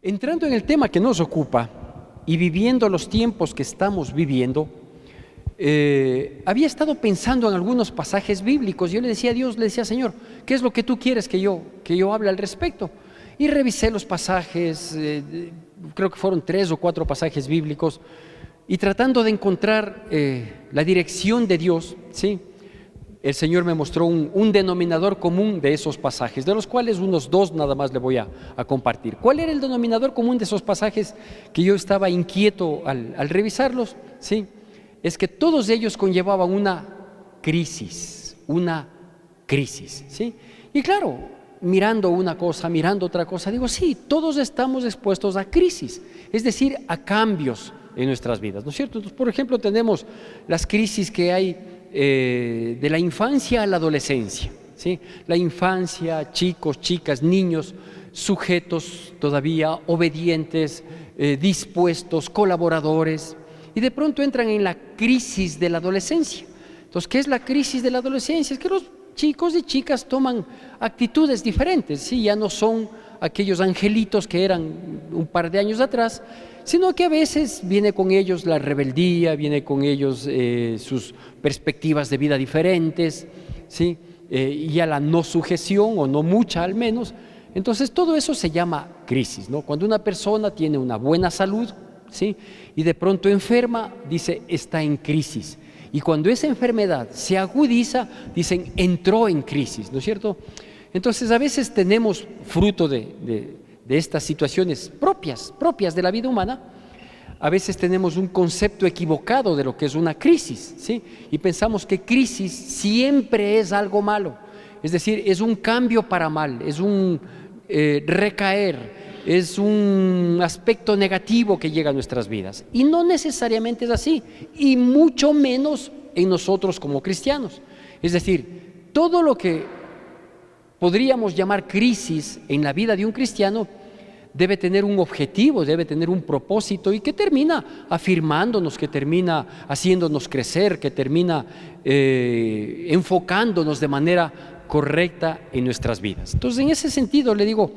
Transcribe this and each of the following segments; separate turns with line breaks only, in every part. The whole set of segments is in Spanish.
Entrando en el tema que nos ocupa y viviendo los tiempos que estamos viviendo, había estado pensando en algunos pasajes bíblicos. Yo le decía a Dios, le decía, Señor, ¿qué es lo que tú quieres que yo hable al respecto? Y revisé los pasajes, creo que fueron 3 o 4 pasajes bíblicos, y tratando de encontrar la dirección de Dios, ¿sí? El Señor me mostró un denominador común de esos pasajes, de los cuales unos 2 nada más le voy a compartir. ¿Cuál era el denominador común de esos pasajes que yo estaba inquieto al revisarlos? ¿Sí? Es que todos ellos conllevaban una crisis, ¿sí? Y claro, mirando una cosa, mirando otra cosa, digo, sí, todos estamos expuestos a crisis, es decir, a cambios en nuestras vidas, ¿no es cierto? Entonces, por ejemplo, tenemos las crisis que hay de la infancia a la adolescencia, ¿sí? La infancia, chicos, chicas, niños, sujetos todavía obedientes, dispuestos, colaboradores, y de pronto entran en la crisis de la adolescencia. Entonces, ¿qué es la crisis de la adolescencia? Es que los chicos y chicas toman actitudes diferentes, ¿sí? Ya no son aquellos angelitos que eran un par de años atrás, sino que a veces viene con ellos la rebeldía, viene con ellos sus perspectivas de vida diferentes, ¿sí? Y ya la no sujeción, o no mucha al menos. Entonces todo eso se llama crisis, ¿no? Cuando una persona tiene una buena salud, ¿sí? Y de pronto enferma, dice, está en crisis. Y cuando esa enfermedad se agudiza, dicen, entró en crisis, ¿no es cierto? Entonces a veces tenemos fruto de estas situaciones propias de la vida humana, a veces tenemos un concepto equivocado de lo que es una crisis, ¿sí? Y pensamos que crisis siempre es algo malo, es decir, es un cambio para mal, es un recaer, es un aspecto negativo que llega a nuestras vidas. Y no necesariamente es así, y mucho menos en nosotros como cristianos. Es decir, todo lo que podríamos llamar crisis en la vida de un cristiano debe tener un objetivo, debe tener un propósito, y que termina afirmándonos, que termina haciéndonos crecer, que termina enfocándonos de manera correcta en nuestras vidas. Entonces, en ese sentido, le digo,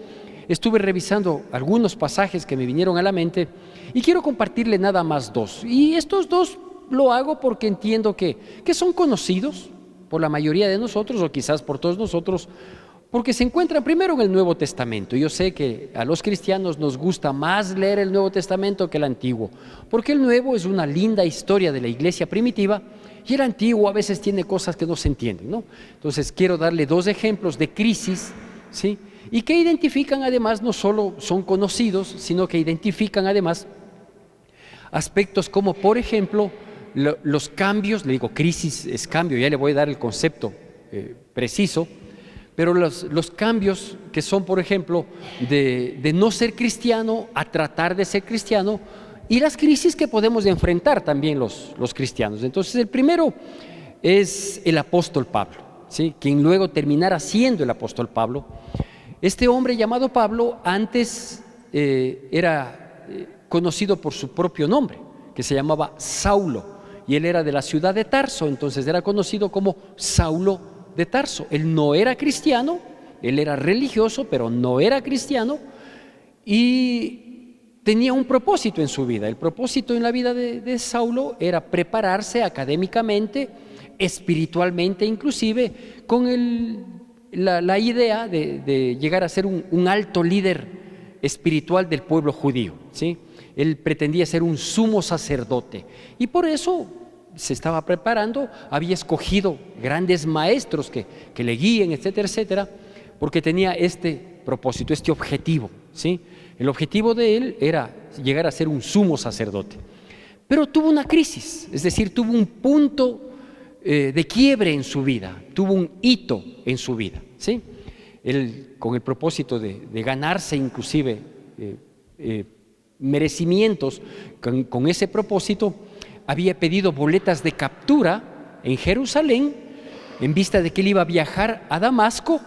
estuve revisando algunos pasajes que me vinieron a la mente y quiero compartirle nada más 2. Y estos 2 lo hago porque entiendo que son conocidos por la mayoría de nosotros, o quizás por todos nosotros, porque se encuentran primero en el Nuevo Testamento. Yo sé que a los cristianos nos gusta más leer el Nuevo Testamento que el Antiguo, porque el Nuevo es una linda historia de la iglesia primitiva y el Antiguo a veces tiene cosas que no se entienden, ¿no? Entonces quiero darle 2 ejemplos de crisis, ¿sí? Y que identifican además, no solo son conocidos, sino que identifican además aspectos como, por ejemplo, los cambios. Le digo, crisis es cambio, ya le voy a dar el concepto preciso, pero los cambios que son, por ejemplo, de no ser cristiano a tratar de ser cristiano, y las crisis que podemos enfrentar también los cristianos. Entonces, el primero es el apóstol Pablo, ¿sí? Quien luego terminará siendo el apóstol Pablo. Este hombre llamado Pablo antes era conocido por su propio nombre, que se llamaba Saulo, y él era de la ciudad de Tarso, entonces era conocido como Saulo de Tarso. Él no era cristiano, él era religioso, pero no era cristiano, y tenía un propósito en su vida. El propósito en la vida de Saulo era prepararse académicamente, espiritualmente inclusive, con la idea de llegar a ser un alto líder espiritual del pueblo judío, ¿sí? Él pretendía ser un sumo sacerdote, y por eso se estaba preparando, había escogido grandes maestros que le guíen, etcétera, etcétera, porque tenía este propósito, este objetivo, ¿sí? El objetivo de él era llegar a ser un sumo sacerdote. Pero tuvo una crisis, es decir, tuvo un punto de quiebre en su vida, tuvo un hito en su vida, ¿sí? Él, con el propósito de ganarse inclusive merecimientos con ese propósito, había pedido boletas de captura en Jerusalén en vista de que él iba a viajar a Damasco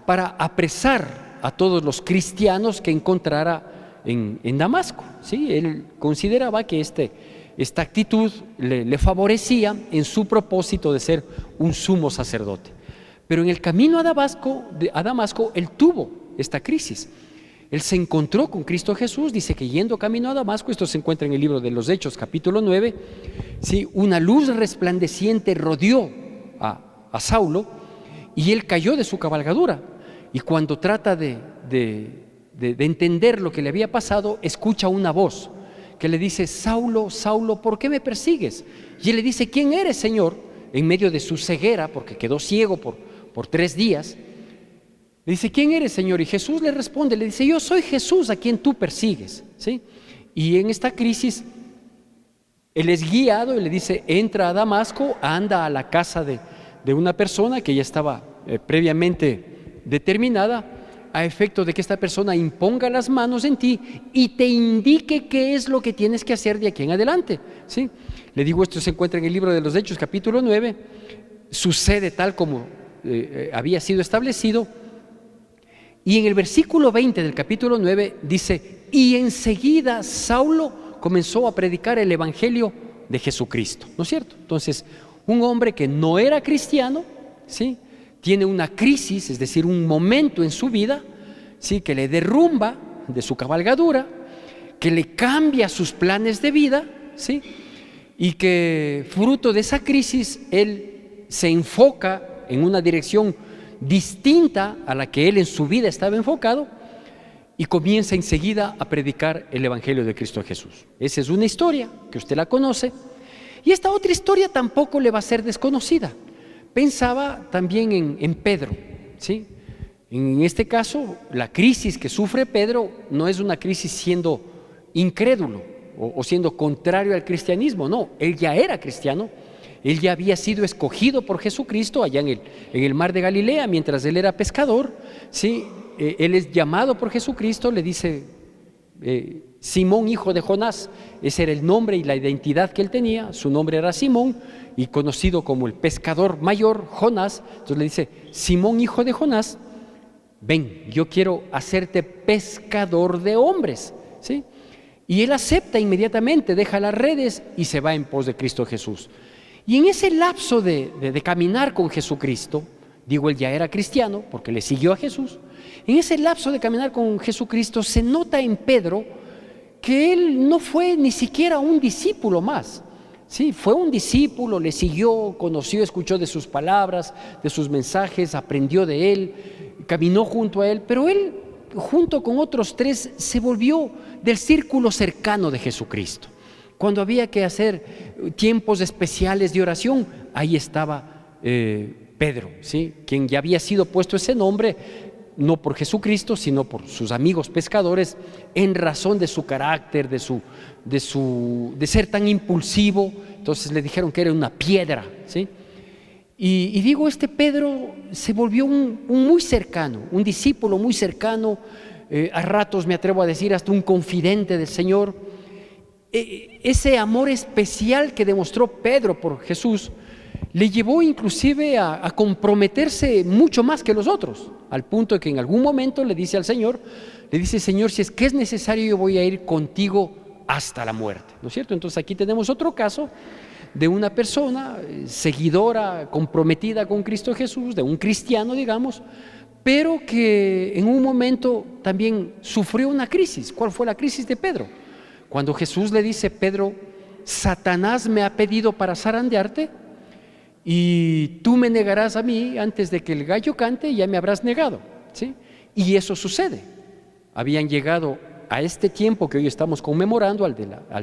para apresar a todos los cristianos que encontrara en Damasco, ¿sí? Él consideraba que esta actitud le favorecía en su propósito de ser un sumo sacerdote. Pero en el camino a Damasco él tuvo esta crisis. Él se encontró con Cristo Jesús, dice que yendo camino a Damasco, esto se encuentra en el libro de los Hechos, capítulo 9, ¿sí? Una luz resplandeciente rodeó a Saulo y él cayó de su cabalgadura. Y cuando trata de entender lo que le había pasado, escucha una voz que le dice: Saulo, Saulo, ¿por qué me persigues? Y él le dice: ¿quién eres, Señor? En medio de su ceguera, porque quedó ciego por 3 días. Le dice: ¿quién eres, Señor? Y Jesús le responde, le dice: yo soy Jesús a quien tú persigues, ¿sí? Y en esta crisis, él es guiado y le dice: entra a Damasco, anda a la casa de una persona que ya estaba previamente determinada, a efecto de que esta persona imponga las manos en ti y te indique qué es lo que tienes que hacer de aquí en adelante, ¿sí? Le digo, esto se encuentra en el libro de los Hechos, capítulo 9, sucede tal como había sido establecido. Y en el versículo 20 del capítulo 9 dice: y enseguida Saulo comenzó a predicar el evangelio de Jesucristo, ¿no es cierto? Entonces, un hombre que no era cristiano, ¿sí?, tiene una crisis, es decir, un momento en su vida, ¿sí?, que le derrumba de su cabalgadura, que le cambia sus planes de vida, ¿sí?, y que fruto de esa crisis él se enfoca en una dirección distinta a la que él en su vida estaba enfocado y comienza enseguida a predicar el evangelio de Cristo Jesús. Esa es una historia que usted la conoce, y esta otra historia tampoco le va a ser desconocida. Pensaba también en Pedro, ¿sí? En este caso, la crisis que sufre Pedro no es una crisis siendo incrédulo o siendo contrario al cristianismo, no, él ya era cristiano. Él ya había sido escogido por Jesucristo allá en el mar de Galilea, mientras él era pescador, ¿sí? Él es llamado por Jesucristo, le dice: Simón, hijo de Jonás. Ese era el nombre y la identidad que él tenía. Su nombre era Simón, y conocido como el pescador mayor, Jonás. Entonces le dice: Simón, hijo de Jonás, ven, yo quiero hacerte pescador de hombres, ¿sí? Y él acepta inmediatamente, deja las redes y se va en pos de Cristo Jesús. Y en ese lapso de caminar con Jesucristo, digo, él ya era cristiano porque le siguió a Jesús. En ese lapso de caminar con Jesucristo se nota en Pedro que él no fue ni siquiera un discípulo más. Sí, fue un discípulo, le siguió, conoció, escuchó de sus palabras, de sus mensajes, aprendió de él, caminó junto a él, pero él, junto con otros 3, se volvió del círculo cercano de Jesucristo. Cuando había que hacer tiempos especiales de oración, ahí estaba Pedro, ¿sí?, quien ya había sido puesto ese nombre, no por Jesucristo, sino por sus amigos pescadores, en razón de su carácter, de ser tan impulsivo. Entonces le dijeron que era una piedra, ¿sí? Y digo, este Pedro se volvió un muy cercano, un discípulo muy cercano, a ratos me atrevo a decir hasta un confidente del Señor. Ese amor especial que demostró Pedro por Jesús le llevó inclusive a comprometerse mucho más que los otros, al punto de que en algún momento le dice al Señor, Señor, si es que es necesario, yo voy a ir contigo hasta la muerte, ¿no es cierto? Entonces aquí tenemos otro caso de una persona seguidora, comprometida con Cristo Jesús, de un cristiano, digamos, pero que en un momento también sufrió una crisis. ¿Cuál fue la crisis de Pedro? Cuando Jesús le dice: Pedro, Satanás me ha pedido para zarandearte, y tú me negarás a mí antes de que el gallo cante, ya me habrás negado, ¿sí? Y eso sucede. Habían llegado a este tiempo que hoy estamos conmemorando, al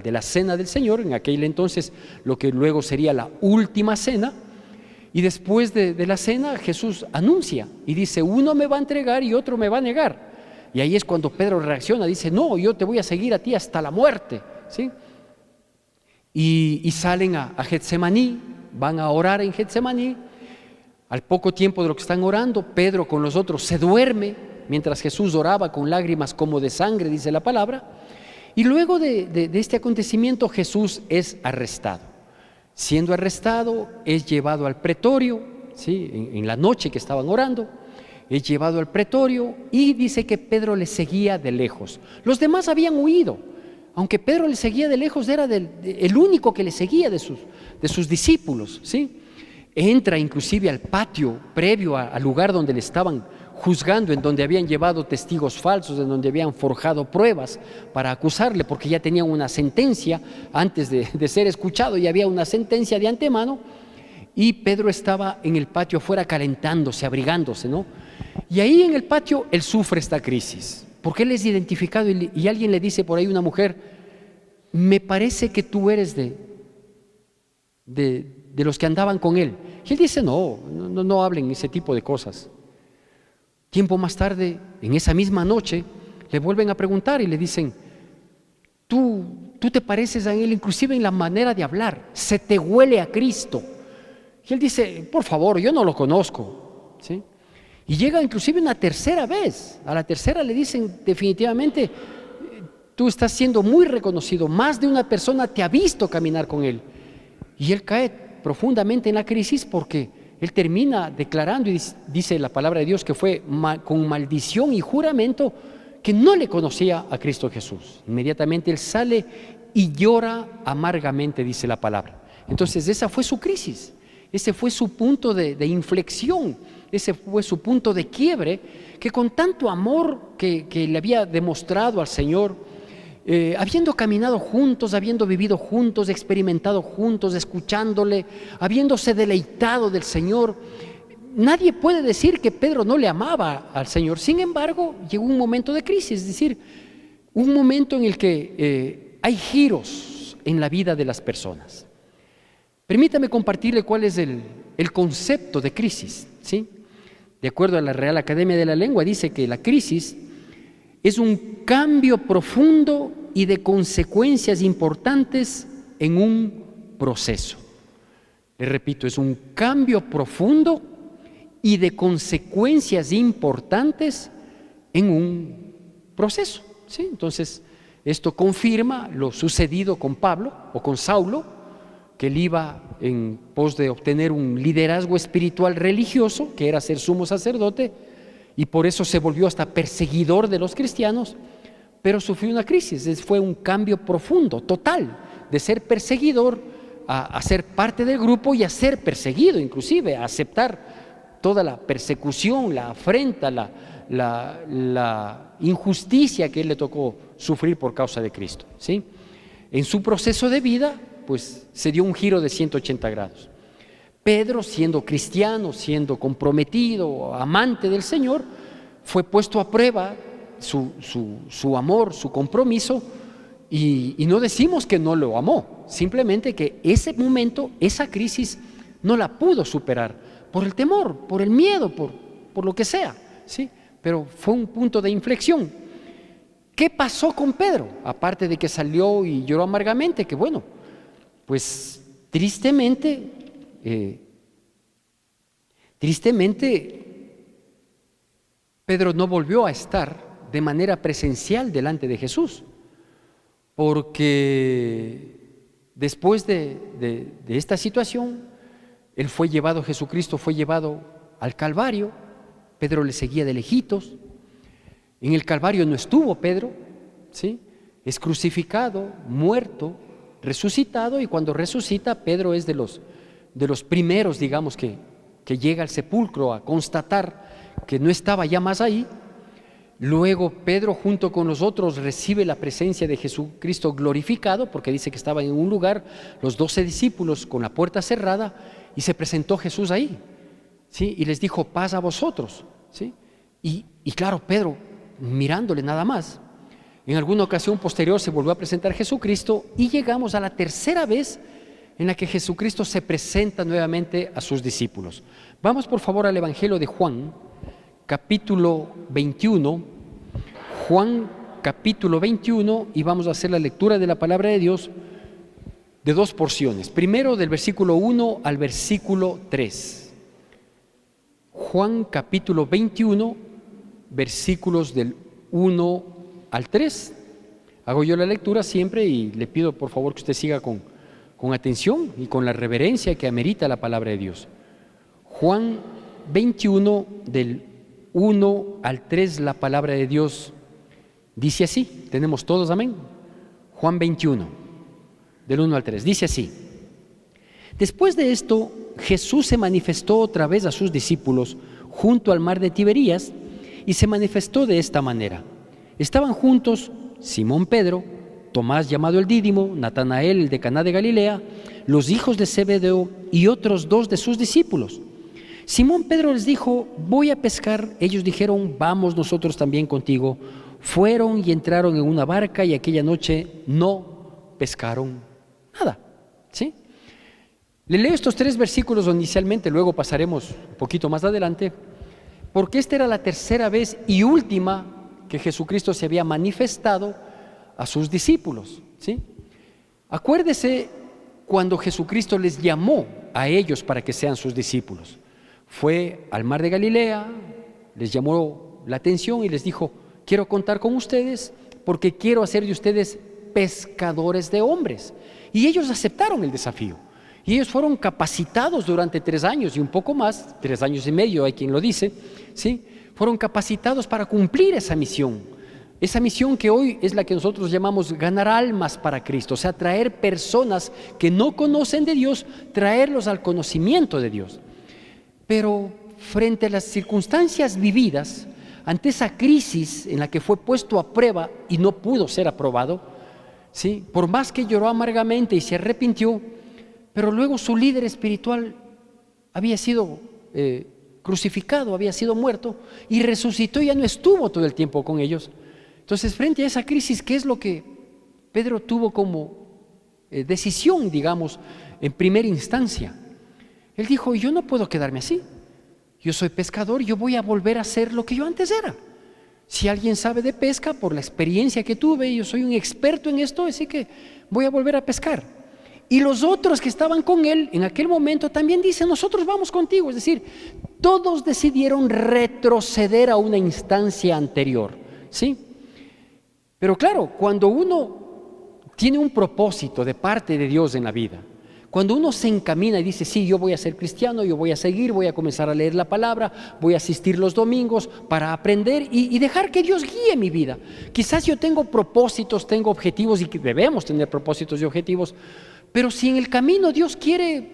de la cena del Señor, en aquel entonces lo que luego sería la última cena, y después de la cena Jesús anuncia y dice: uno me va a entregar y otro me va a negar. Y ahí es cuando Pedro reacciona, dice: no, yo te voy a seguir a ti hasta la muerte, ¿sí? Y salen a Getsemaní, van a orar en Getsemaní. Al poco tiempo de lo que están orando, Pedro con los otros se duerme mientras Jesús oraba con lágrimas como de sangre, dice la palabra. Y luego de este acontecimiento, Jesús es arrestado. Siendo arrestado, es llevado al pretorio, ¿sí?, en la noche que estaban orando. Es llevado al pretorio y dice que Pedro le seguía de lejos. Los demás habían huido, aunque Pedro le seguía de lejos, era el único que le seguía de sus discípulos, ¿sí? Entra inclusive al patio previo al lugar donde le estaban juzgando, en donde habían llevado testigos falsos, en donde habían forjado pruebas para acusarle, porque ya tenían una sentencia antes de ser escuchado, y había una sentencia de antemano, y Pedro estaba en el patio afuera calentándose, abrigándose, ¿no? Y ahí en el patio él sufre esta crisis, porque él es identificado y alguien le dice por ahí, una mujer, me parece que tú eres de los que andaban con él. Y él dice, no hablen ese tipo de cosas. Tiempo más tarde, en esa misma noche, le vuelven a preguntar y le dicen, tú te pareces a él, inclusive en la manera de hablar, se te huele a Cristo. Y él dice, por favor, yo no lo conozco, ¿sí? Y llega inclusive una tercera vez. A la tercera le dicen, definitivamente, tú estás siendo muy reconocido, más de una persona te ha visto caminar con él. Y él cae profundamente en la crisis porque él termina declarando, y dice la palabra de Dios, que fue con maldición y juramento que no le conocía a Cristo Jesús. Inmediatamente él sale y llora amargamente, dice la palabra. Entonces esa fue su crisis, ese fue su punto de inflexión, ese fue su punto de quiebre, que con tanto amor que le había demostrado al Señor, habiendo caminado juntos, habiendo vivido juntos, experimentado juntos, escuchándole, habiéndose deleitado del Señor, nadie puede decir que Pedro no le amaba al Señor. Sin embargo, llegó un momento de crisis, es decir, un momento en el que hay giros en la vida de las personas. Permítame compartirle cuál es el concepto de crisis, ¿sí? De acuerdo a la Real Academia de la Lengua, dice que la crisis es un cambio profundo y de consecuencias importantes en un proceso. Le repito, es un cambio profundo y de consecuencias importantes en un proceso, ¿sí? Entonces, esto confirma lo sucedido con Pablo o con Saulo, que él iba en pos de obtener un liderazgo espiritual religioso, que era ser sumo sacerdote, y por eso se volvió hasta perseguidor de los cristianos, pero sufrió una crisis. Fue un cambio profundo, total, de ser perseguidor a ser parte del grupo y a ser perseguido, inclusive a aceptar toda la persecución, la afrenta, la injusticia que él le tocó sufrir por causa de Cristo, ¿sí? En su proceso de vida, pues se dio un giro de 180 grados. Pedro, siendo cristiano, siendo comprometido, amante del Señor, fue puesto a prueba su amor, su compromiso, y no decimos que no lo amó, simplemente que ese momento, esa crisis, no la pudo superar por el temor, por el miedo, por lo que sea, ¿sí? Pero fue un punto de inflexión. ¿Qué pasó con Pedro? Aparte de que salió y lloró amargamente, que bueno, pues tristemente, Pedro no volvió a estar de manera presencial delante de Jesús, porque después de esta situación, Jesucristo fue llevado al Calvario. Pedro le seguía de lejitos. En el Calvario no estuvo Pedro, ¿sí? Es crucificado, muerto, resucitado, y cuando resucita, Pedro es de los primeros, digamos, que llega al sepulcro a constatar que no estaba ya más ahí. Luego Pedro, junto con los otros, recibe la presencia de Jesucristo glorificado, porque dice que estaba en un lugar, los 12 discípulos con la puerta cerrada, y se presentó Jesús ahí, ¿sí? Y les dijo, paz a vosotros, ¿sí? Y claro, Pedro, mirándole nada más. En alguna ocasión posterior se volvió a presentar Jesucristo, y llegamos a la tercera vez en la que Jesucristo se presenta nuevamente a sus discípulos. Vamos por favor al Evangelio de Juan, capítulo 21, Juan capítulo 21, y vamos a hacer la lectura de la palabra de Dios de dos porciones. Primero del versículo 1 al versículo 3. Juan capítulo 21, versículos del 1 al 3. Hago yo la lectura siempre y le pido por favor que usted siga con atención y con la reverencia que amerita la palabra de Dios. Juan 21, del 1 al 3, la palabra de Dios dice así. ¿Tenemos todos amén? Juan 21, del 1 al 3, dice así: Después de esto, Jesús se manifestó otra vez a sus discípulos junto al mar de Tiberías, y se manifestó de esta manera. Estaban juntos Simón Pedro, Tomás llamado el Dídimo, Natanael el de Caná de Galilea, los hijos de Zebedeo y otros 2 de sus discípulos. Simón Pedro les dijo: voy a pescar. Ellos dijeron: vamos nosotros también contigo. Fueron y entraron en una barca y aquella noche no pescaron nada. ¿Sí? Le leo estos 3 versículos inicialmente, luego pasaremos un poquito más adelante, porque esta era la tercera vez y última que Jesucristo se había manifestado a sus discípulos. ¿Sí? Acuérdese cuando Jesucristo les llamó a ellos para que sean sus discípulos. Fue al mar de Galilea, les llamó la atención y les dijo: quiero contar con ustedes porque quiero hacer de ustedes pescadores de hombres. Y ellos aceptaron el desafío. Y ellos fueron capacitados durante 3 años y un poco más, 3 años y medio, hay quien lo dice, ¿sí? Fueron capacitados para cumplir esa misión que hoy es la que nosotros llamamos ganar almas para Cristo, o sea, traer personas que no conocen de Dios, traerlos al conocimiento de Dios. Pero frente a las circunstancias vividas, ante esa crisis en la que fue puesto a prueba y no pudo ser aprobado, ¿sí? Por más que lloró amargamente y se arrepintió, pero luego su líder espiritual había sido crucificado, había sido muerto y resucitó y ya no estuvo todo el tiempo con ellos. Entonces, frente a esa crisis, ¿qué es lo que Pedro tuvo como decisión, digamos, en primera instancia? Él dijo: yo no puedo quedarme así. Yo soy pescador, yo voy a volver a ser lo que yo antes era. Si alguien sabe de pesca, por la experiencia que tuve, yo soy un experto en esto, así que voy a volver a pescar. Y los otros que estaban con él en aquel momento también dicen: nosotros vamos contigo. Es decir, todos decidieron retroceder a una instancia anterior, ¿sí? Pero claro, cuando uno tiene un propósito de parte de Dios en la vida, cuando uno se encamina y dice: sí, yo voy a ser cristiano, yo voy a seguir, voy a comenzar a leer la palabra, voy a asistir los domingos para aprender y dejar que Dios guíe mi vida. Quizás yo tengo propósitos, tengo objetivos, y que debemos tener propósitos y objetivos, pero si en el camino Dios quiere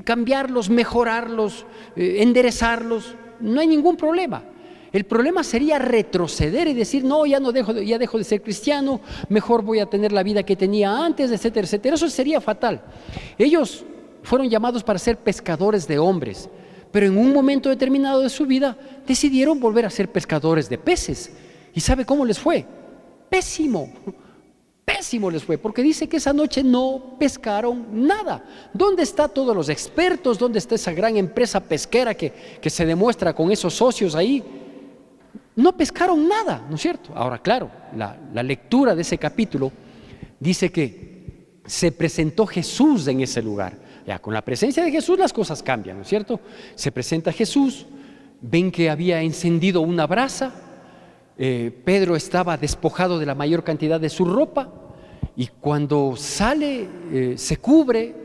cambiarlos, mejorarlos, enderezarlos, no hay ningún problema. El problema sería retroceder y decir: no, ya dejo de ser cristiano, mejor voy a tener la vida que tenía antes, etcétera, etcétera. Eso sería fatal. Ellos fueron llamados para ser pescadores de hombres, pero en un momento determinado de su vida decidieron volver a ser pescadores de peces. ¿Y sabe cómo les fue? Pésimo. Pésimo les fue, porque dice que esa noche no pescaron nada. ¿Dónde están todos los expertos? ¿Dónde está esa gran empresa pesquera que se demuestra con esos socios ahí? No pescaron nada, ¿no es cierto? Ahora, claro, la lectura de ese capítulo dice que se presentó Jesús en ese lugar. Ya, con la presencia de Jesús las cosas cambian, ¿no es cierto? Se presenta Jesús, ven que había encendido una brasa, Pedro estaba despojado de la mayor cantidad de su ropa, y cuando sale se cubre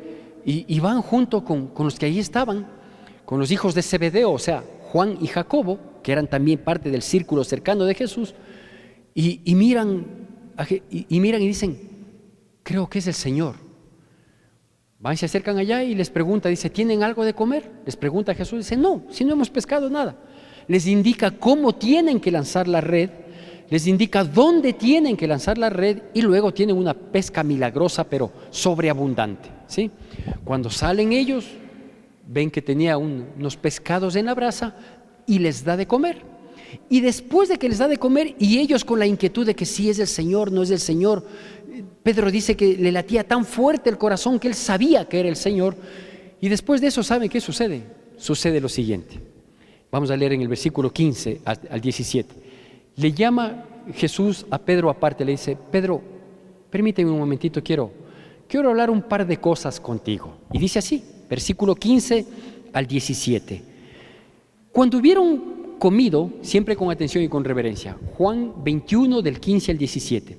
y van junto con los que allí estaban, con los hijos de Zebedeo, o sea, Juan y Jacobo, que eran también parte del círculo cercano de Jesús, y miran y dicen: creo que es el Señor. Van, se acercan allá y les pregunta, dice: ¿tienen algo de comer? Les pregunta Jesús, dice: no, si no hemos pescado nada. Les indica cómo tienen que lanzar la red, les indica dónde tienen que lanzar la red, y luego tienen una pesca milagrosa pero sobreabundante, ¿sí? Cuando salen ellos, ven que tenía unos pescados en la brasa y les da de comer. Y después de que les da de comer, y ellos con la inquietud de que si es del Señor, no es del Señor, Pedro dice que le latía tan fuerte el corazón que él sabía que era el Señor. Y después de eso, ¿saben qué sucede? Sucede lo siguiente. Vamos a leer en el versículo 15 al 17. Le llama Jesús a Pedro aparte, le dice: Pedro, permíteme un momentito, quiero hablar un par de cosas contigo. Y dice así, versículo 15 al 17. Cuando hubieron comido, siempre con atención y con reverencia, Juan 21 del 15 al 17.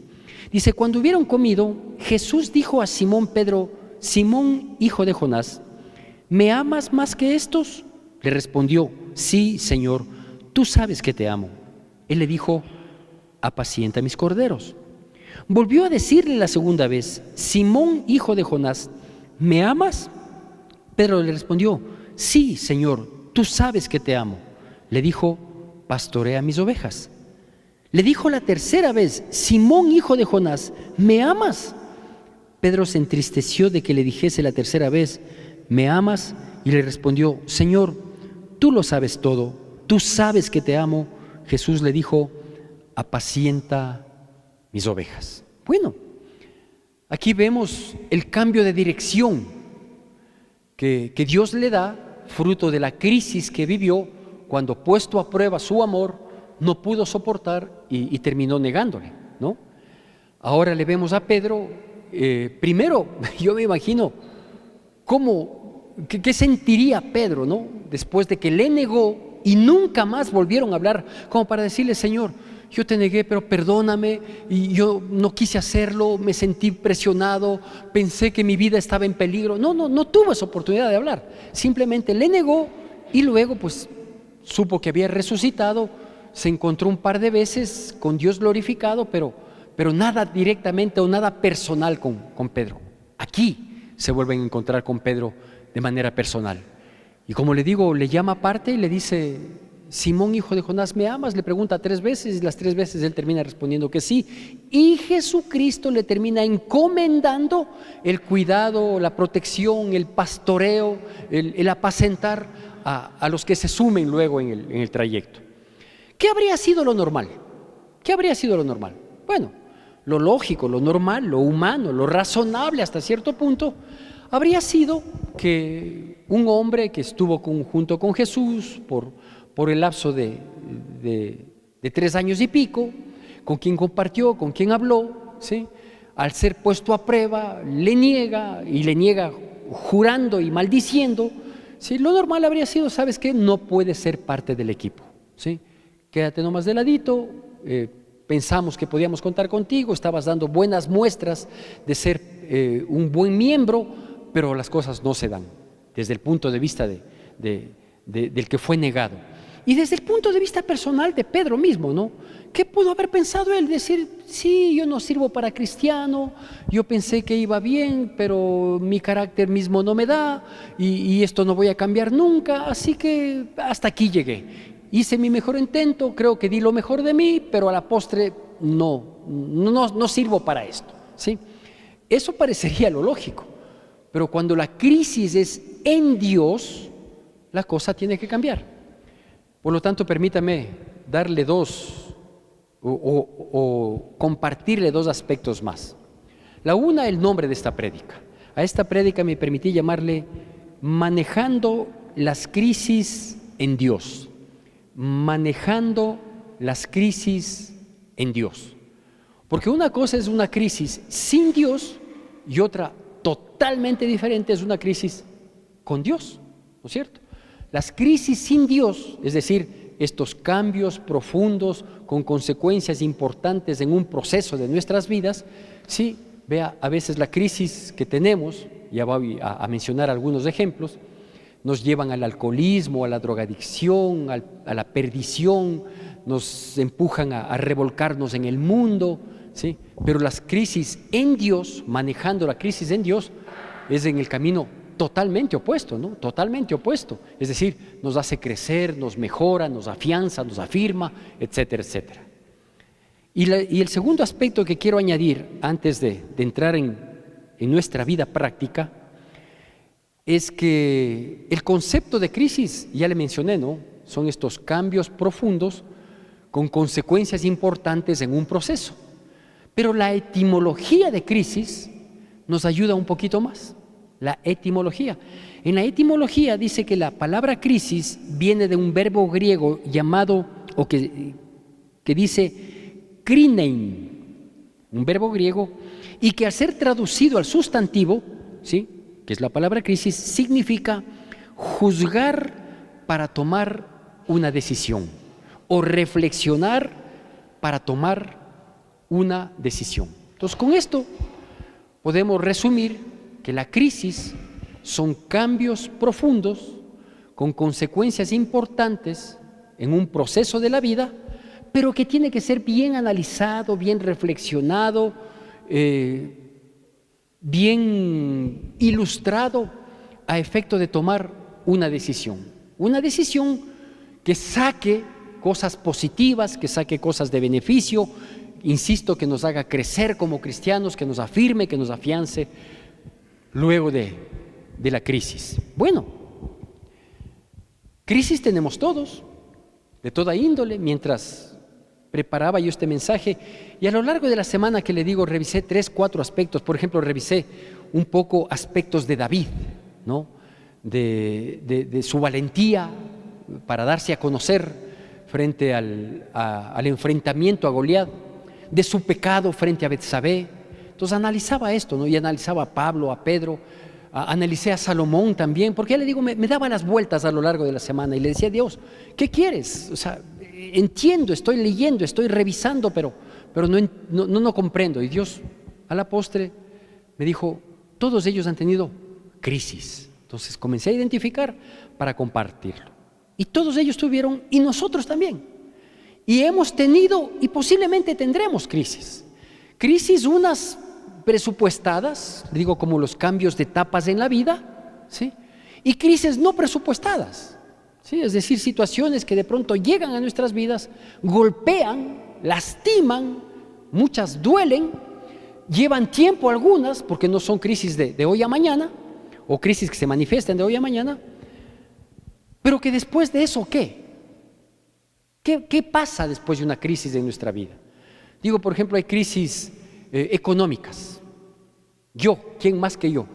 Dice: cuando hubieron comido, Jesús dijo a Simón Pedro: Simón, hijo de Jonás, ¿me amas más que estos? Le respondió: sí, Señor, tú sabes que te amo. Él le dijo: apacienta mis corderos. Volvió a decirle la segunda vez: Simón, hijo de Jonás, ¿me amas? Pedro le respondió: sí, Señor, tú sabes que te amo. Le dijo: pastorea mis ovejas. Le dijo la tercera vez: Simón, hijo de Jonás, ¿me amas? Pedro se entristeció de que le dijese la tercera vez: ¿me amas? Y le respondió: Señor, tú lo sabes todo, tú sabes que te amo. Jesús le dijo: apacienta mis ovejas. Bueno, aquí vemos el cambio de dirección que Dios le da, fruto de la crisis que vivió cuando, puesto a prueba su amor, no pudo soportar y terminó negándole, ¿no? Ahora le vemos a Pedro, primero yo me imagino qué sentiría Pedro, ¿no? Después de que le negó y nunca más volvieron a hablar, como para decirle: Señor, yo te negué, pero perdóname, y yo no quise hacerlo, me sentí presionado, pensé que mi vida estaba en peligro. No tuvo esa oportunidad de hablar, simplemente le negó y luego pues supo que había resucitado, se encontró un par de veces con Dios glorificado, pero nada directamente o nada personal con Pedro. Aquí se vuelven a encontrar con Pedro de manera personal. Y como le digo, le llama aparte y le dice: Simón, hijo de Jonás, ¿me amas? Le pregunta 3 veces y las 3 veces él termina respondiendo que sí. Y Jesucristo le termina encomendando el cuidado, la protección, el pastoreo, el apacentar a los que se sumen luego en el trayecto. ¿Qué habría sido lo normal? ¿Qué habría sido lo normal? Bueno, lo lógico, lo normal, lo humano, lo razonable hasta cierto punto, habría sido que un hombre que estuvo junto con Jesús por el lapso de 3 años y pico, con quien compartió, con quien habló, ¿sí?, al ser puesto a prueba, le niega jurando y maldiciendo, ¿sí? Lo normal habría sido: ¿sabes qué? No puedes ser parte del equipo, ¿sí? Quédate nomás de ladito, pensamos que podíamos contar contigo, estabas dando buenas muestras de ser un buen miembro, pero las cosas no se dan desde el punto de vista del que fue negado. Y desde el punto de vista personal de Pedro mismo, ¿no? ¿Qué pudo haber pensado él? Decir: sí, yo no sirvo para cristiano, yo pensé que iba bien, pero mi carácter mismo no me da, y esto no voy a cambiar nunca, así que hasta aquí llegué. Hice mi mejor intento, creo que di lo mejor de mí, pero a la postre no sirvo para esto, ¿sí? Eso parecería lo lógico, pero cuando la crisis es en Dios, la cosa tiene que cambiar. Por lo tanto, permítame darle o compartirle 2 aspectos más. La una, el nombre de esta prédica. A esta prédica me permití llamarle Manejando las crisis en Dios. Manejando las crisis en Dios. Porque una cosa es una crisis sin Dios y otra totalmente diferente es una crisis con Dios, ¿no es cierto? Las crisis sin Dios, es decir, estos cambios profundos con consecuencias importantes en un proceso de nuestras vidas, sí, vea, a veces la crisis que tenemos, ya voy a mencionar algunos ejemplos, nos llevan al alcoholismo, a la drogadicción, a la perdición, nos empujan a revolcarnos en el mundo, ¿sí? Pero las crisis en Dios, manejando la crisis en Dios, es en el camino totalmente opuesto, ¿no? Totalmente opuesto. Es decir, nos hace crecer, nos mejora, nos afianza, nos afirma, etcétera, etcétera. Y el segundo aspecto que quiero añadir antes de entrar en nuestra vida práctica es que el concepto de crisis, ya le mencioné, ¿no? Son estos cambios profundos con consecuencias importantes en un proceso. Pero la etimología de crisis nos ayuda un poquito más. La etimología. En la etimología dice que la palabra crisis viene de un verbo griego llamado, o que dice krinein, un verbo griego, y que al ser traducido al sustantivo, ¿sí?, que es la palabra crisis, significa juzgar para tomar una decisión o reflexionar para tomar una decisión. Entonces, con esto podemos resumir que la crisis son cambios profundos con consecuencias importantes en un proceso de la vida, pero que tiene que ser bien analizado, bien reflexionado, bien ilustrado a efecto de tomar una decisión que saque cosas positivas, que saque cosas de beneficio, insisto, que nos haga crecer como cristianos, que nos afirme, que nos afiance luego de la crisis. Bueno, crisis tenemos todos, de toda índole. Mientras preparaba yo este mensaje, y a lo largo de la semana que le digo, revisé 3, 4 aspectos. Por ejemplo, revisé un poco aspectos de David, ¿no? De su valentía para darse a conocer frente al enfrentamiento a Goliat, de su pecado frente a Betsabé. Entonces analizaba esto, ¿no? Y analizaba a Pablo, a Pedro, analicé a Salomón también, porque ya le digo, me daba las vueltas a lo largo de la semana y le decía: Dios, ¿qué quieres? O sea, entiendo, estoy leyendo, estoy revisando, pero no comprendo. Y Dios, a la postre, me dijo: todos ellos han tenido crisis. Entonces comencé a identificar para compartirlo. Y todos ellos tuvieron, y nosotros también. Y hemos tenido y posiblemente tendremos crisis. Crisis unas presupuestadas, digo, como los cambios de etapas en la vida, ¿sí? Y crisis no presupuestadas, ¿sí? Es decir, situaciones que de pronto llegan a nuestras vidas, golpean, lastiman, muchas duelen, llevan tiempo algunas, porque no son crisis de hoy a mañana, o crisis que se manifiestan de hoy a mañana, pero que después de eso, ¿qué? ¿Qué pasa después de una crisis en nuestra vida? Digo, por ejemplo, hay crisis económicas. Yo, ¿quién más que yo?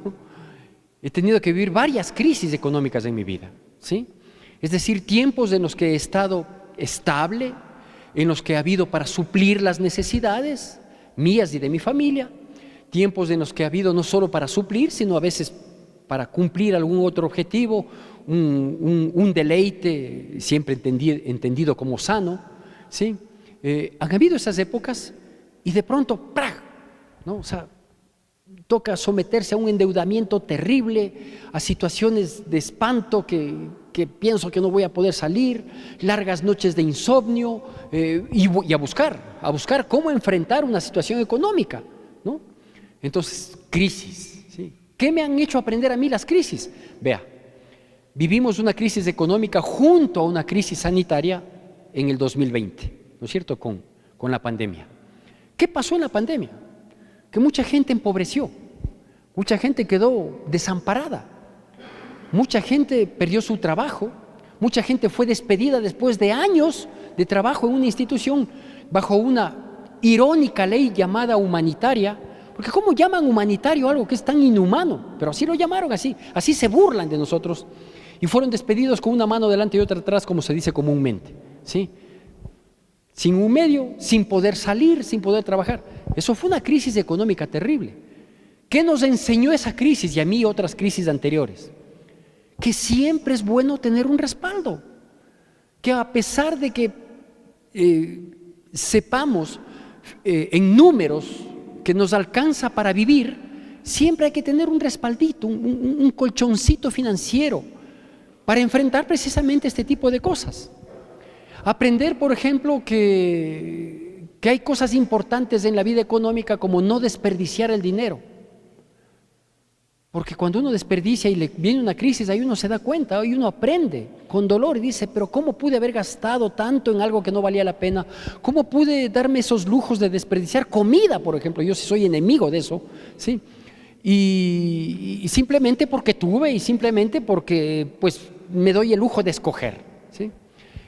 He tenido que vivir varias crisis económicas en mi vida, ¿sí? Es decir, tiempos en los que he estado estable, en los que ha habido para suplir las necesidades mías y de mi familia, tiempos en los que ha habido no solo para suplir, sino a veces para cumplir algún otro objetivo, un deleite siempre entendido como sano, ¿sí? Han habido esas épocas y de pronto, ¡prag!, ¿no? O sea, toca someterse a un endeudamiento terrible, a situaciones de espanto que pienso que no voy a poder salir, largas noches de insomnio, y a buscar cómo enfrentar una situación económica, ¿no? Entonces, crisis, ¿sí? ¿Qué me han hecho aprender a mí las crisis? Vea, vivimos una crisis económica junto a una crisis sanitaria en el 2020, ¿no es cierto?, con la pandemia. ¿Qué pasó en la pandemia? Que mucha gente empobreció, mucha gente quedó desamparada, mucha gente perdió su trabajo, mucha gente fue despedida después de años de trabajo en una institución bajo una irónica ley llamada humanitaria. Porque ¿cómo llaman humanitario algo que es tan inhumano? Pero así lo llamaron, así se burlan de nosotros. Y fueron despedidos con una mano delante y otra atrás, como se dice comúnmente, ¿sí? Sin un medio, sin poder salir, sin poder trabajar. Eso fue una crisis económica terrible. ¿Qué nos enseñó esa crisis y a mí otras crisis anteriores? Que siempre es bueno tener un respaldo. Que a pesar de que sepamos en números que nos alcanza para vivir, siempre hay que tener un respaldito, un colchoncito financiero para enfrentar precisamente este tipo de cosas. Aprender, por ejemplo, que hay cosas importantes en la vida económica como no desperdiciar el dinero. Porque cuando uno desperdicia y le viene una crisis, ahí uno se da cuenta, ahí uno aprende con dolor y dice: pero ¿cómo pude haber gastado tanto en algo que no valía la pena? ¿Cómo pude darme esos lujos de desperdiciar comida, por ejemplo? Yo sí soy enemigo de eso, ¿sí? Y simplemente porque tuve y simplemente porque pues me doy el lujo de escoger, ¿sí?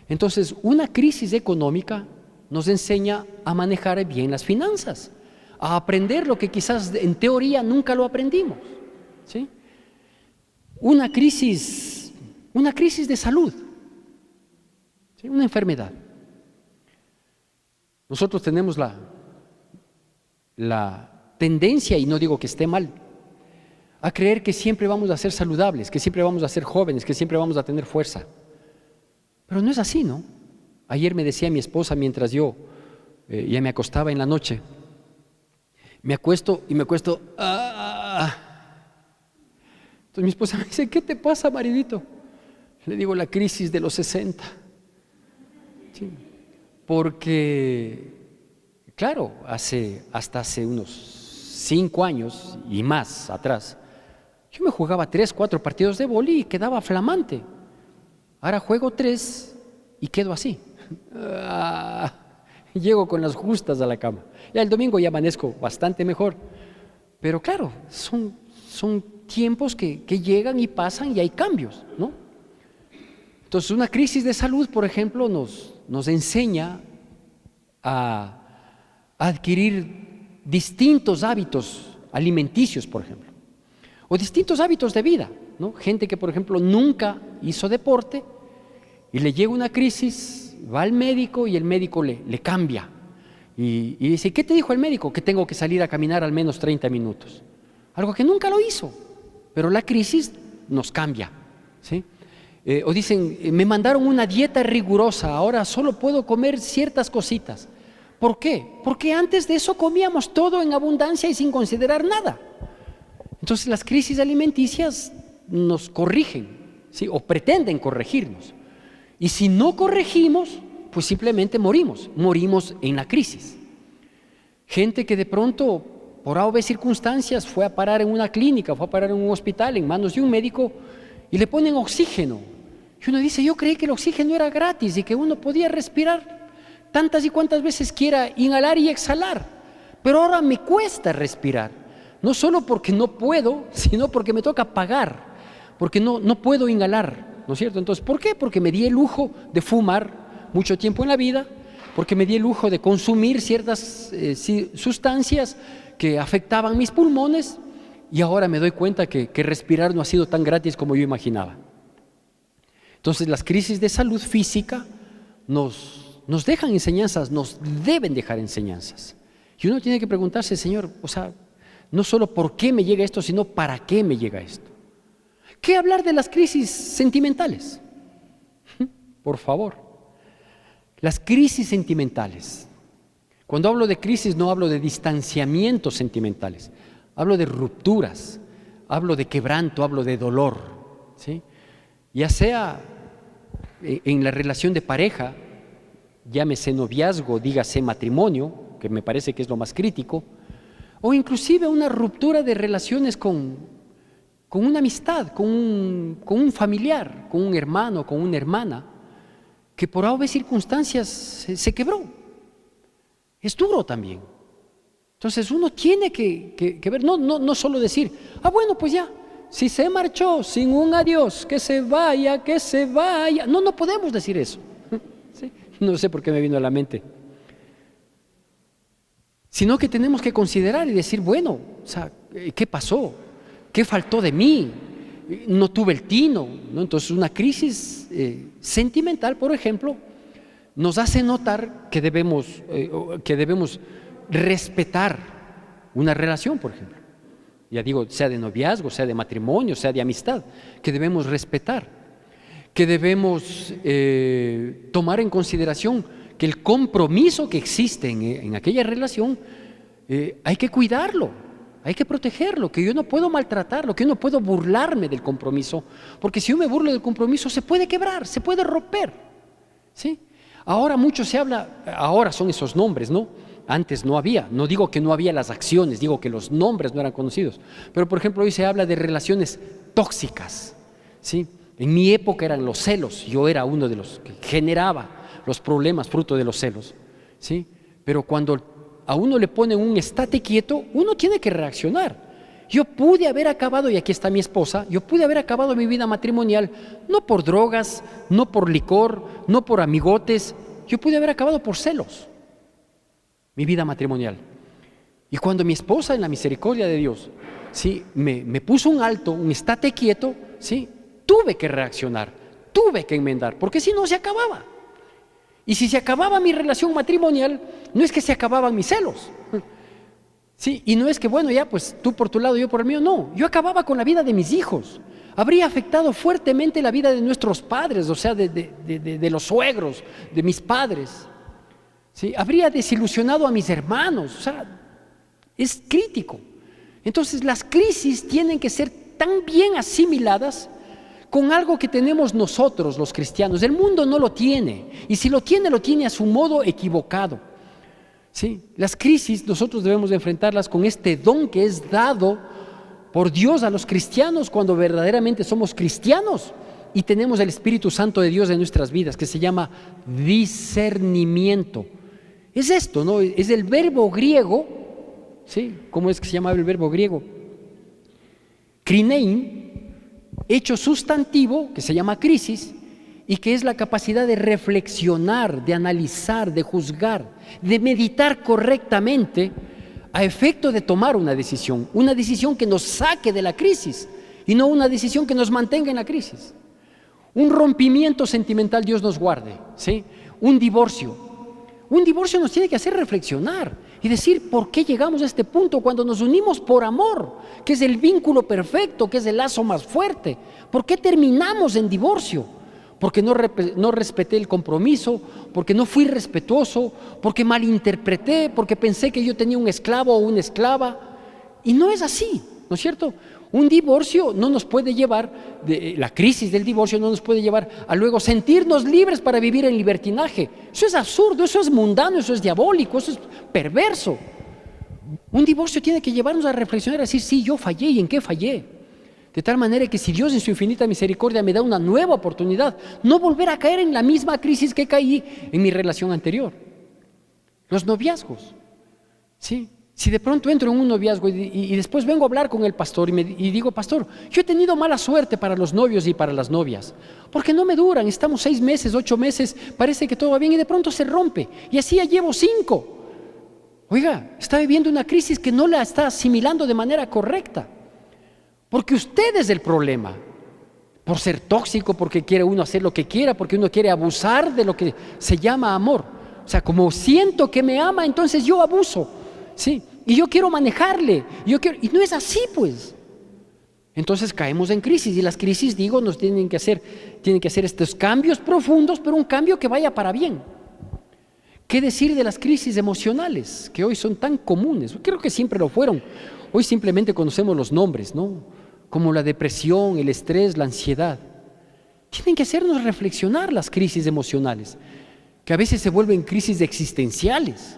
Entonces, una crisis económica nos enseña a manejar bien las finanzas, a aprender lo que quizás en teoría nunca lo aprendimos, ¿sí? Una crisis de salud, ¿sí? Una enfermedad. Nosotros tenemos la tendencia, y no digo que esté mal, a creer que siempre vamos a ser saludables, que siempre vamos a ser jóvenes, que siempre vamos a tener fuerza. Pero no es así, ¿no? Ayer me decía mi esposa mientras yo ya me acostaba en la noche, me acuesto. Entonces mi esposa me dice: ¿qué te pasa, maridito? Le digo: la crisis de los 60. Sí. Porque, claro, hasta hace unos 5 años y más atrás, yo me jugaba 3, 4 partidos de vóley y quedaba flamante. Ahora juego 3 y quedo así. Llego con las justas a la cama. Ya el domingo ya amanezco bastante mejor. Pero claro, son tiempos que llegan y pasan y hay cambios, ¿no? Entonces, una crisis de salud, por ejemplo, nos enseña a adquirir distintos hábitos alimenticios, por ejemplo, o distintos hábitos de vida, ¿no? Gente que, por ejemplo, nunca hizo deporte y le llega una crisis, va al médico y el médico le cambia y dice, ¿qué te dijo el médico? Que tengo que salir a caminar al menos 30 minutos. Algo que nunca lo hizo, pero la crisis nos cambia, ¿sí? O dicen, me mandaron una dieta rigurosa, ahora solo puedo comer ciertas cositas. ¿Por qué? Porque antes de eso comíamos todo en abundancia y sin considerar nada. Entonces las crisis alimenticias nos corrigen, ¿sí? O pretenden corregirnos. Y si no corregimos, pues simplemente morimos en la crisis. Gente que de pronto, por A o B circunstancias, fue a parar en una clínica, fue a parar en un hospital en manos de un médico y le ponen oxígeno. Y uno dice, yo creí que el oxígeno era gratis y que uno podía respirar tantas y cuantas veces quiera, inhalar y exhalar. Pero ahora me cuesta respirar. No solo porque no puedo, sino porque me toca pagar, porque no puedo inhalar, ¿no es cierto? Entonces, ¿por qué? Porque me di el lujo de fumar mucho tiempo en la vida, porque me di el lujo de consumir ciertas sustancias que afectaban mis pulmones y ahora me doy cuenta que respirar no ha sido tan gratis como yo imaginaba. Entonces, las crisis de salud física nos dejan enseñanzas, nos deben dejar enseñanzas. Y uno tiene que preguntarse, Señor, o sea, no solo por qué me llega esto, sino para qué me llega esto. ¿Qué hablar de las crisis sentimentales? Por favor. Las crisis sentimentales. Cuando hablo de crisis no hablo de distanciamientos sentimentales, hablo de rupturas, hablo de quebranto, hablo de dolor, ¿sí? Ya sea en la relación de pareja, llámese noviazgo, dígase matrimonio, que me parece que es lo más crítico, o inclusive una ruptura de relaciones con una amistad, con un familiar, con un hermano, con una hermana, que por obvias circunstancias se quebró. Es duro también. Entonces uno tiene que ver, no solo decir, bueno, pues ya, si se marchó sin un adiós, que se vaya, que se vaya. No podemos decir eso. ¿Sí? No sé por qué me vino a la mente. Sino que tenemos que considerar y decir, bueno, o sea, ¿qué pasó? ¿Qué faltó de mí? No tuve el tino, ¿no? Entonces una crisis sentimental, por ejemplo, nos hace notar que debemos respetar una relación, por ejemplo. Ya digo, sea de noviazgo, sea de matrimonio, sea de amistad, que debemos respetar, que debemos tomar en consideración que el compromiso que existe en aquella relación hay que cuidarlo, hay que protegerlo, que yo no puedo maltratarlo, que yo no puedo burlarme del compromiso, porque si yo me burlo del compromiso se puede quebrar, se puede romper, ¿sí? Ahora mucho se habla, ahora son esos nombres, ¿no? Antes no había, no digo que no había las acciones, digo que los nombres no eran conocidos, pero por ejemplo hoy se habla de relaciones tóxicas, ¿sí? En mi época eran los celos, yo era uno de los que generaba los problemas fruto de los celos, ¿sí? Pero cuando a uno le ponen un estate quieto, uno tiene que reaccionar. Yo pude haber acabado, y aquí está mi esposa, yo pude haber acabado mi vida matrimonial, no por drogas, no por licor, no por amigotes, yo pude haber acabado por celos, mi vida matrimonial. Y cuando mi esposa, en la misericordia de Dios, ¿sí? me puso un alto, un estate quieto, ¿sí? Tuve que reaccionar, tuve que enmendar, porque si no se acababa. Y si se acababa mi relación matrimonial, no es que se acababan mis celos, ¿sí? Y no es que, bueno, ya, pues tú por tu lado, yo por el mío, no. Yo acababa con la vida de mis hijos. Habría afectado fuertemente la vida de nuestros padres, o sea, de los suegros, de mis padres, ¿sí? Habría desilusionado a mis hermanos, o sea, es crítico. Entonces, las crisis tienen que ser tan bien asimiladas con algo que tenemos nosotros los cristianos. El mundo no lo tiene, y si lo tiene a su modo equivocado, ¿sí? Las crisis nosotros debemos de enfrentarlas con este don que es dado por Dios a los cristianos cuando verdaderamente somos cristianos, y tenemos el Espíritu Santo de Dios en nuestras vidas, que se llama discernimiento. Es esto, ¿no? Es el verbo griego, ¿sí? ¿Cómo es que se llama el verbo griego? Krinein, hecho sustantivo, que se llama crisis, y que es la capacidad de reflexionar, de analizar, de juzgar, de meditar correctamente a efecto de tomar una decisión que nos saque de la crisis y no una decisión que nos mantenga en la crisis. Un rompimiento sentimental, Dios nos guarde, ¿sí? Un divorcio nos tiene que hacer reflexionar y decir por qué llegamos a este punto cuando nos unimos por amor, que es el vínculo perfecto, que es el lazo más fuerte. ¿Por qué terminamos en divorcio? Porque no respeté el compromiso, porque no fui respetuoso, porque malinterpreté, porque pensé que yo tenía un esclavo o una esclava. Y no es así, ¿no es cierto? Un divorcio no nos puede llevar, la crisis del divorcio no nos puede llevar a luego sentirnos libres para vivir en libertinaje. Eso es absurdo, eso es mundano, eso es diabólico, eso es perverso. Un divorcio tiene que llevarnos a reflexionar, a decir, sí, yo fallé, ¿y en qué fallé? De tal manera que si Dios en su infinita misericordia me da una nueva oportunidad, no volver a caer en la misma crisis que caí en mi relación anterior. Los noviazgos, ¿sí? Si de pronto entro en un noviazgo y después vengo a hablar con el pastor y digo, pastor, yo he tenido mala suerte para los novios y para las novias, porque no me duran, estamos 6 meses, 8 meses, parece que todo va bien y de pronto se rompe, y así ya llevo 5. Oiga, está viviendo una crisis que no la está asimilando de manera correcta, porque usted es el problema, por ser tóxico, porque quiere uno hacer lo que quiera, porque uno quiere abusar de lo que se llama amor. O sea, como siento que me ama, entonces yo abuso. Sí, y yo quiero manejarle, y no es así, pues. Entonces caemos en crisis, y las crisis, digo, nos tienen que hacer estos cambios profundos, pero un cambio que vaya para bien. ¿Qué decir de las crisis emocionales, que hoy son tan comunes? Creo que siempre lo fueron. Hoy simplemente conocemos los nombres, ¿no? Como la depresión, el estrés, la ansiedad. Tienen que hacernos reflexionar las crisis emocionales, que a veces se vuelven crisis existenciales,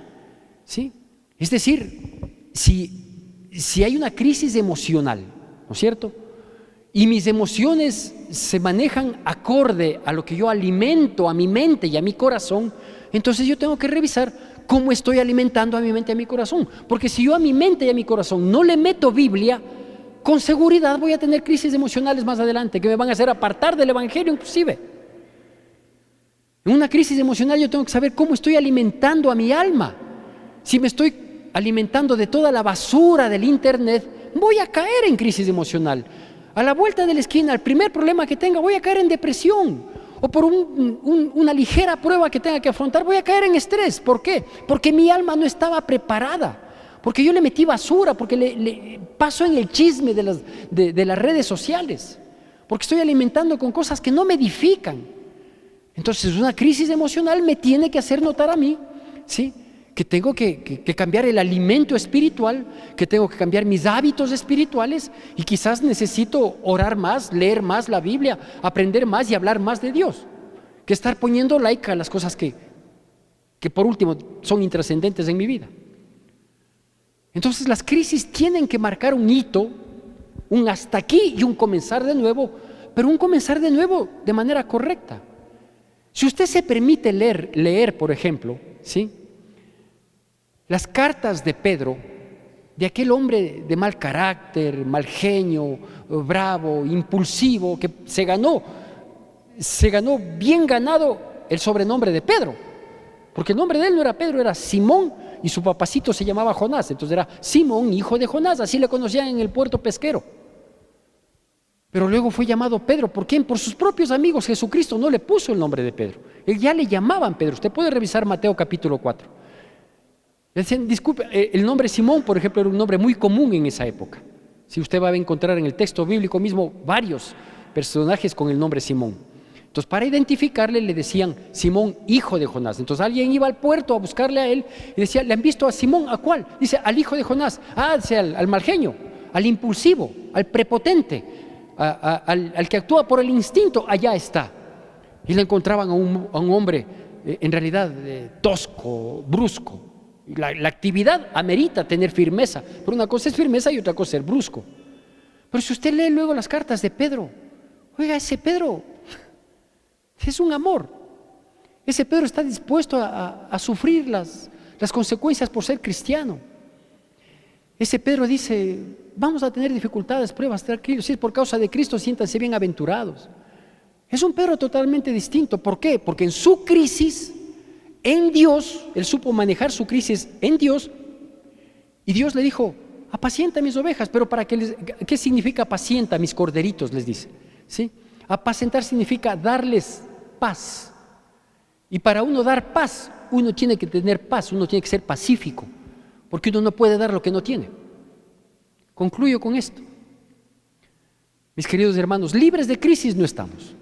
¿sí? Es decir, si hay una crisis emocional, ¿no es cierto? Y mis emociones se manejan acorde a lo que yo alimento a mi mente y a mi corazón, entonces yo tengo que revisar cómo estoy alimentando a mi mente y a mi corazón. Porque si yo a mi mente y a mi corazón no le meto Biblia, con seguridad voy a tener crisis emocionales más adelante que me van a hacer apartar del Evangelio inclusive. En una crisis emocional yo tengo que saber cómo estoy alimentando a mi alma. Si me estoy alimentando de toda la basura del internet, voy a caer en crisis emocional. A la vuelta de la esquina, el primer problema que tenga, voy a caer en depresión. O por una ligera prueba que tenga que afrontar, voy a caer en estrés. ¿Por qué? Porque mi alma no estaba preparada. Porque yo le metí basura, porque le paso en el chisme de las redes sociales. Porque estoy alimentando con cosas que no me edifican. Entonces una crisis emocional me tiene que hacer notar a mí, ¿sí?, que tengo que cambiar el alimento espiritual, que tengo que cambiar mis hábitos espirituales y quizás necesito orar más, leer más la Biblia, aprender más y hablar más de Dios, que estar poniendo like a las cosas que por último son intrascendentes en mi vida. Entonces las crisis tienen que marcar un hito, un hasta aquí y un comenzar de nuevo, pero un comenzar de nuevo de manera correcta. Si usted se permite leer, por ejemplo, ¿sí?, las cartas de Pedro, de aquel hombre de mal carácter, mal genio, bravo, impulsivo, que se ganó bien ganado el sobrenombre de Pedro, porque el nombre de él no era Pedro, era Simón, y su papacito se llamaba Jonás, entonces era Simón, hijo de Jonás, así le conocían en el puerto pesquero. Pero luego fue llamado Pedro. ¿Por quién? Por sus propios amigos. Jesucristo no le puso el nombre de Pedro, él ya le llamaban Pedro. Usted puede revisar Mateo capítulo 4. Decían, disculpe, el nombre Simón, por ejemplo, era un nombre muy común en esa época. Si usted va a encontrar en el texto bíblico mismo varios personajes con el nombre Simón. Entonces, para identificarle le decían Simón, hijo de Jonás. Entonces, alguien iba al puerto a buscarle a él y decía, ¿le han visto a Simón? ¿A cuál? Dice, al hijo de Jonás. Ah, dice, al mal genio, al impulsivo, al prepotente, al que actúa por el instinto. Allá está. Y le encontraban a un hombre, en realidad, tosco, brusco. La actividad amerita tener firmeza, pero una cosa es firmeza y otra cosa es ser brusco. Pero si usted lee luego las cartas de Pedro, oiga, ese Pedro Es un amor. Ese Pedro está dispuesto a sufrir las consecuencias por ser cristiano. Ese Pedro dice, vamos a tener dificultades, pruebas, tranquilos. Si es por causa de Cristo, siéntanse bienaventurados. Es un Pedro totalmente distinto. ¿Por qué? Porque en su crisis, en Dios, él supo manejar su crisis en Dios, y Dios le dijo, apacienta mis ovejas. Pero ¿qué significa apacienta mis corderitos? Les dice, ¿sí? Apacentar significa darles paz. Y para uno dar paz, uno tiene que tener paz, uno tiene que ser pacífico, porque uno no puede dar lo que no tiene. Concluyo con esto. Mis queridos hermanos, libres de crisis no estamos.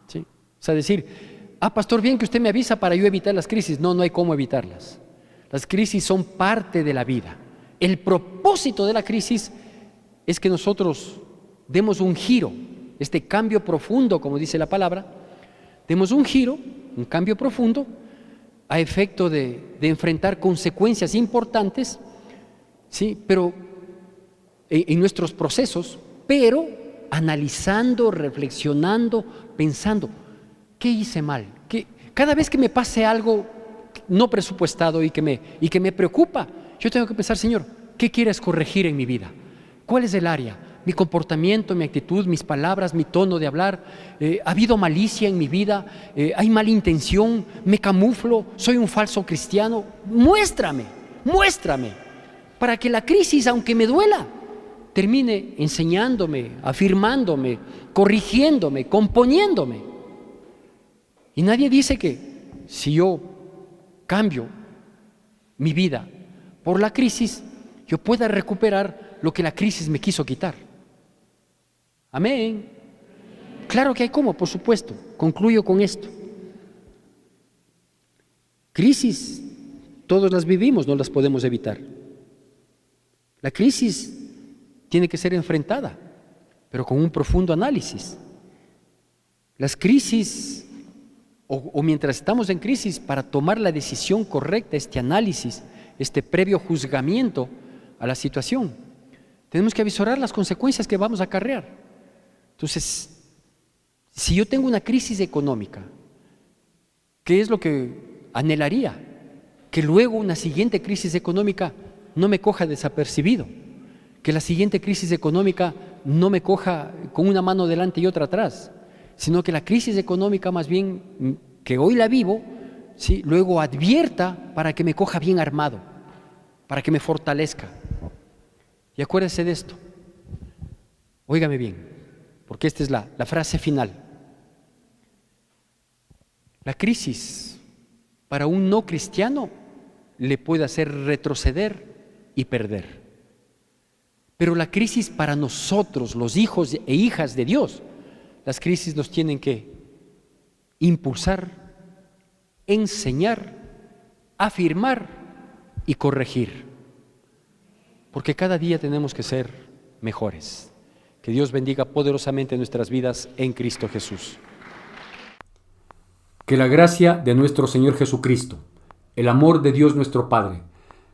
¿Sí? O sea, decir, pastor, bien que usted me avisa para yo evitar las crisis. No, no hay cómo evitarlas. Las crisis son parte de la vida. El propósito de la crisis es que nosotros demos un giro, este cambio profundo, como dice la palabra, demos un giro, un cambio profundo, a efecto de enfrentar consecuencias importantes, ¿sí? Pero en nuestros procesos, pero analizando, reflexionando, pensando, ¿qué hice mal? Cada vez que me pase algo no presupuestado y que me preocupa, yo tengo que pensar, Señor, ¿qué quieres corregir en mi vida? ¿Cuál es el área? Mi comportamiento, mi actitud, mis palabras, mi tono de hablar. ¿Ha habido malicia en mi vida? ¿Hay mala intención? ¿Me camuflo? ¿Soy un falso cristiano? Muéstrame, para que la crisis, aunque me duela, termine enseñándome, afirmándome, corrigiéndome, componiéndome. Y nadie dice que si yo cambio mi vida por la crisis, yo pueda recuperar lo que la crisis me quiso quitar. Amén. Claro que hay cómo, por supuesto. Concluyo con esto. Crisis, todos las vivimos, no las podemos evitar. La crisis tiene que ser enfrentada, pero con un profundo análisis. Las crisis, o mientras estamos en crisis, para tomar la decisión correcta, este análisis, este previo juzgamiento a la situación, tenemos que avisorar las consecuencias que vamos a acarrear. Entonces, si yo tengo una crisis económica, ¿qué es lo que anhelaría? Que luego una siguiente crisis económica no me coja desapercibido, que la siguiente crisis económica no me coja con una mano delante y otra atrás, sino que la crisis económica, más bien que hoy la vivo, ¿sí?, luego advierta para que me coja bien armado, para que me fortalezca. Y acuérdese de esto, óigame bien, porque esta es la frase final. La crisis para un no cristiano le puede hacer retroceder y perder. Pero la crisis para nosotros, los hijos e hijas de Dios, las crisis nos tienen que impulsar, enseñar, afirmar y corregir. Porque cada día tenemos que ser mejores. Que Dios bendiga poderosamente nuestras vidas en Cristo Jesús.
Que la gracia de nuestro Señor Jesucristo, el amor de Dios nuestro Padre,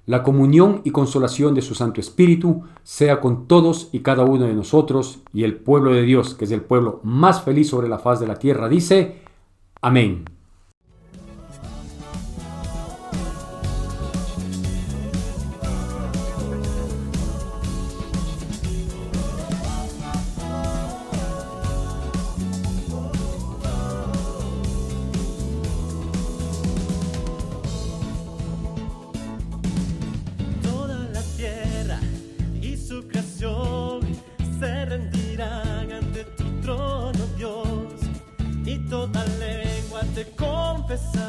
la comunión y consolación de su Santo Espíritu sea con todos y cada uno de nosotros, y el pueblo de Dios, que es el pueblo más feliz sobre la faz de la tierra, dice: Amén.
Se rendirán ante tu trono, Dios, y toda lengua te confesará